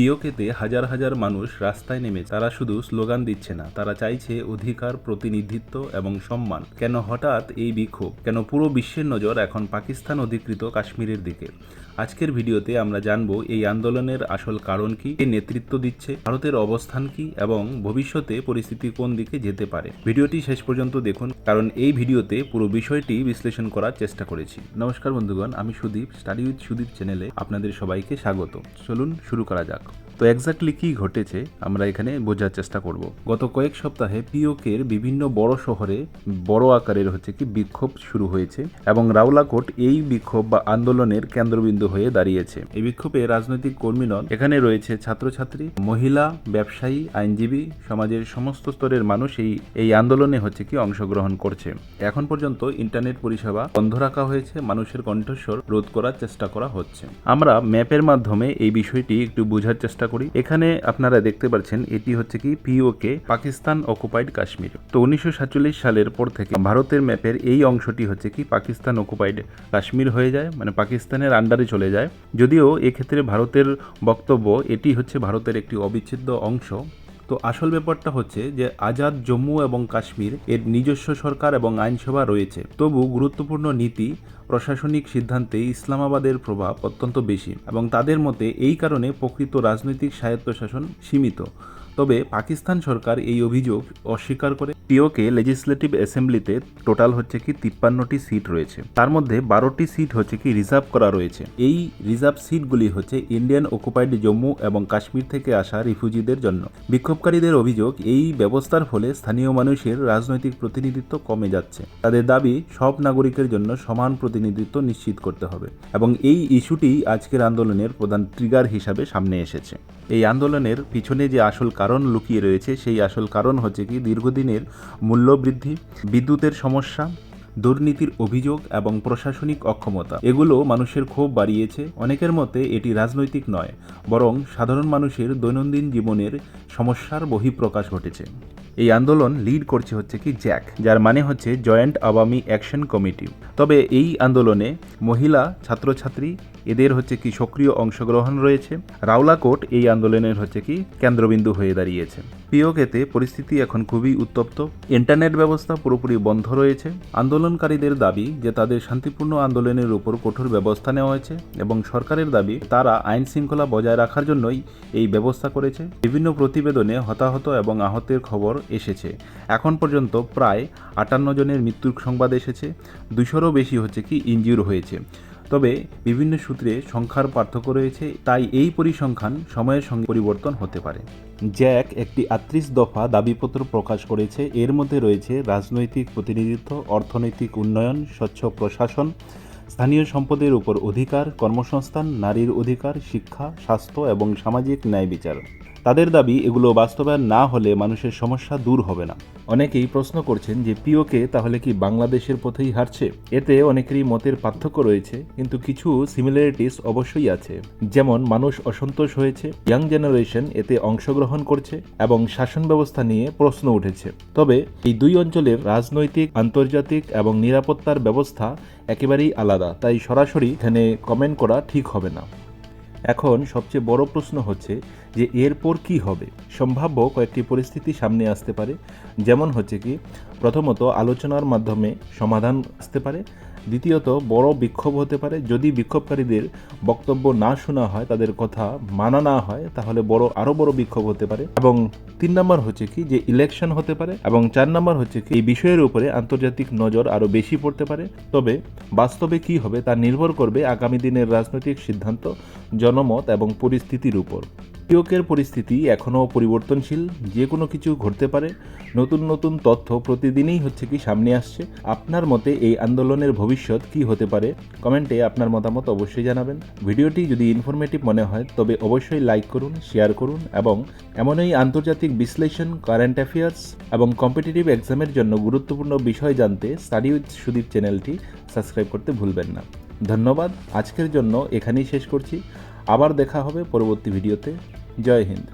পিওকেতে হাজার হাজার মানুষ রাস্তায় নেমে তারা শুধু স্লোগান দিচ্ছে না, তারা চাইছে অধিকার, প্রতিনিধিত্ব এবং সম্মান। কেন হঠাৎ এই বিক্ষোভ? কেন পুরো বিশ্বের নজর এখন পাকিস্তান অধিকৃত কাশ্মীরের দিকে? আজকের ভিডিওতে আমরা জানব এই আন্দোলনের আসল কারণ কি, কে নেতৃত্ব দিচ্ছে, ভারতের অবস্থান কি এবং ভবিষ্যতে পরিস্থিতি কোন দিকে যেতে পারে। ভিডিওটি শেষ পর্যন্ত দেখুন, কারণ এই ভিডিওতে পুরো বিষয়টি বিশ্লেষণ করার চেষ্টা করেছি। নমস্কার বন্ধুগণ, আমি সুদীপ, স্টাডি উইথ সুদীপ চ্যানেলে আপনাদের সবাইকে স্বাগত। চলুন শুরু করা যাক। তো এক্স্যাক্টলি কি ঘটেছে আমরা এখানে বোঝার চেষ্টা করব। গত কয়েক সপ্তাহে পিওকের বিভিন্ন বড় শহরে বড় আকারের বিক্ষোভ শুরু হয়েছে এবং রাওলাকোট এই বিক্ষোভ বা আন্দোলনের কেন্দ্রবিন্দু হয়ে দাঁড়িয়েছে। এই বিক্ষোভে রাজনৈতিক কর্মী নন, এখানে রয়েছে ছাত্রছাত্রী, মহিলা, ব্যবসায়ী, আইনজীবী, সমাজের সমস্ত স্তরের মানুষ এই আন্দোলনে অংশগ্রহণ করছে। এখন পর্যন্ত ইন্টারনেট পরিষেবা বন্ধ রাখা হয়েছে, মানুষের কণ্ঠস্বর রোধ করার চেষ্টা করা হচ্ছে। আমরা ম্যাপের মাধ্যমে এই বিষয়টি একটু বোঝার চেষ্টা করি। এখানে আপনারা দেখতে পাচ্ছেন এটি পিওকে, পাকিস্তান অকুপাইড কাশ্মীর। তো 1947 সালের পর থেকে ভারতের ম্যাপের এই অংশটি পাকিস্তান অকুপাইড কাশ্মীর হয়ে যায়, মানে পাকিস্তানের আন্ডারে চলে যায়। যদিও এক্ষেত্রে ভারতের বক্তব্য এটি ভারতের একটি অবিচ্ছেদ্য অংশ। তো আসল ব্যাপারটা যে আজাদ জম্মু এবং কাশ্মীর এর নিজস্ব সরকার এবং আইনসভা রয়েছে, তবু গুরুত্বপূর্ণ নীতি, প্রশাসনিক সিদ্ধান্তে ইসলামাবাদের প্রভাব অত্যন্ত বেশি এবং তাদের মতে এই কারণে প্রকৃত রাজনৈতিক স্বায়ত্তশাসন সীমিত। তবে পাকিস্তান সরকার এই অভিযোগ অস্বীকার করে। পিওকে লেজিসলেটিভ অ্যাসেম্বলিতে টোটাল 53টি সিট রয়েছে, তার মধ্যে 12টি সিট রিজার্ভ করা রয়েছে। এই রিজার্ভ সিটগুলি ইন্ডিয়ান অকুপাইড জম্মু এবং কাশ্মীর থেকে আসা রিফিউজিদের জন্য। বিক্ষোভকারীদের অভিযোগ, এই ব্যবস্থার ফলে স্থানীয় মানুষের রাজনৈতিক প্রতিনিধিত্ব কমে যাচ্ছে। তাদের দাবি, সব নাগরিকের জন্য সমান প্রতিনিধিত্ব নিশ্চিত করতে হবে এবং এই ইস্যুটি আজকের আন্দোলনের প্রধান ট্রিগার হিসাবে সামনে এসেছে। এই আন্দোলনের পিছনে যে আসল কারণ লুকিয়ে রয়েছে, সেই আসল কারণ দীর্ঘদিনের মূল্যবৃদ্ধি, বিদ্যুতের সমস্যা, দুর্নীতির অভিযোগ এবং প্রশাসনিক অক্ষমতা। এগুলো মানুষের ক্ষোভ বাড়িয়েছে। অনেকের মতে এটি রাজনৈতিক নয়, বরং সাধারণ মানুষের দৈনন্দিন জীবনের সমস্যার বহিঃপ্রকাশ ঘটেছে। এই আন্দোলন লিড করছে জ্যাক, যার মানে জয়েন্ট আওয়ামী অ্যাকশন কমিটি। তবে এই আন্দোলনে মহিলা, ছাত্রছাত্রী এদের সক্রিয় অংশগ্রহণ রয়েছে। রাওলাকোট এই আন্দোলনের কেন্দ্রবিন্দু হয়ে দাঁড়িয়েছে। পিওকেতে পরিস্থিতি এখন খুবই উত্তপ্ত। ইন্টারনেট ব্যবস্থা পুরোপুরি বন্ধ রয়েছে। আন্দোলনকারীদের দাবি যে তাদের শান্তিপূর্ণ আন্দোলনের উপর কঠোর ব্যবস্থা নেওয়া হয়েছে এবং সরকারের দাবি তারা আইন শৃঙ্খলা বজায় রাখার জন্যই এই ব্যবস্থা করেছে। বিভিন্ন প্রতিবেদনে হতাহত এবং আহতের খবর এসেছে। এখন পর্যন্ত প্রায় 58 জনের মৃত্যুর সংবাদ এসেছে, 200-রও বেশি ইনজিউর হয়েছে। তবে বিভিন্ন সূত্রে সংখ্যার পার্থক্য রয়েছে, তাই এই পরিসংখ্যান সময়ের সঙ্গে পরিবর্তন হতে পারে। জ্যাক একটি 38 দফা দাবিপত্র প্রকাশ করেছে। এর মধ্যে রয়েছে রাজনৈতিক প্রতিনিধিত্ব, অর্থনৈতিক উন্নয়ন, স্বচ্ছ প্রশাসন, স্থানীয় সম্পদের উপর অধিকার, কর্মসংস্থান, নারীর অধিকার, শিক্ষা, স্বাস্থ্য এবং সামাজিক ন্যায় বিচার। তাদের দাবি এগুলো বাস্তবায়ন না হলে মানুষের সমস্যা দূর হবে না। অনেকেই প্রশ্ন করছেন যে পিওকে তাহলে কি বাংলাদেশের পথেই হারছে? এতে অনেকেরই মতের পার্থক্য রয়েছে, কিন্তু কিছু সিমিলারিটিস অবশ্যই আছে। যেমন মানুষ অসন্তোষ হয়েছে, ইয়াং জেনারেশন এতে অংশগ্রহণ করছে এবং শাসন ব্যবস্থা নিয়ে প্রশ্ন উঠেছে। তবে এই দুই অঞ্চলের রাজনৈতিক, আন্তর্জাতিক এবং নিরাপত্তার ব্যবস্থা একেবারেই আলাদা, তাই সরাসরি এখানে কমেন্ট করা ঠিক হবে না। এখন সবচেয়ে বড় প্রশ্ন যে এরপর কি হবে। সম্ভাব্য কয়েকটি পরিস্থিতি সামনে আসতে পারে, যেমন প্রথমত আলোচনার মাধ্যমে সমাধান আসতে পারে। দ্বিতীয়ত বড় বিক্ষোভ হতে পারে। যদি বিক্ষোভকারীদের বক্তব্য না শোনা হয়, তাদের কথা মানা না হয়, তাহলে আরো বড় বিক্ষোভ হতে পারে। এবং 3 নম্বর যে ইলেকশন হতে পারে। এবং 4 নম্বর এই বিষয়ের উপরে আন্তর্জাতিক নজর আরো বেশি পড়তে পারে। তবে বাস্তবে কি হবে তা নির্ভর করবে আগামী দিনের রাজনৈতিক সিদ্ধান্ত, জনমত এবং পরিস্থিতির উপর। পিওকের পরিস্থিতি এখনও পরিবর্তনশীল, যে কোনো কিছু ঘটতে পারে। নতুন নতুন তথ্য প্রতিদিনই সামনে আসছে। আপনার মতে এই আন্দোলনের ভবিষ্যৎ কি হতে পারে? কমেন্টে আপনার মতামত অবশ্যই জানাবেন। ভিডিওটি যদি ইনফরমেটিভ মনে হয় তবে অবশ্যই লাইক করুন, শেয়ার করুন এবং এমনই আন্তর্জাতিক বিশ্লেষণ, কারেন্ট অ্যাফেয়ার্স এবং কম্পিটিটিভ এক্সামের জন্য গুরুত্বপূর্ণ বিষয় জানতে স্টাডি উইথ সুদীপ চ্যানেলটি সাবস্ক্রাইব করতে ভুলবেন না। ধন্যবাদ। আজকের জন্য এখানেই শেষ করছি। আবার দেখা হবে পরবর্তী ভিডিওতে। জয় হিন্দ।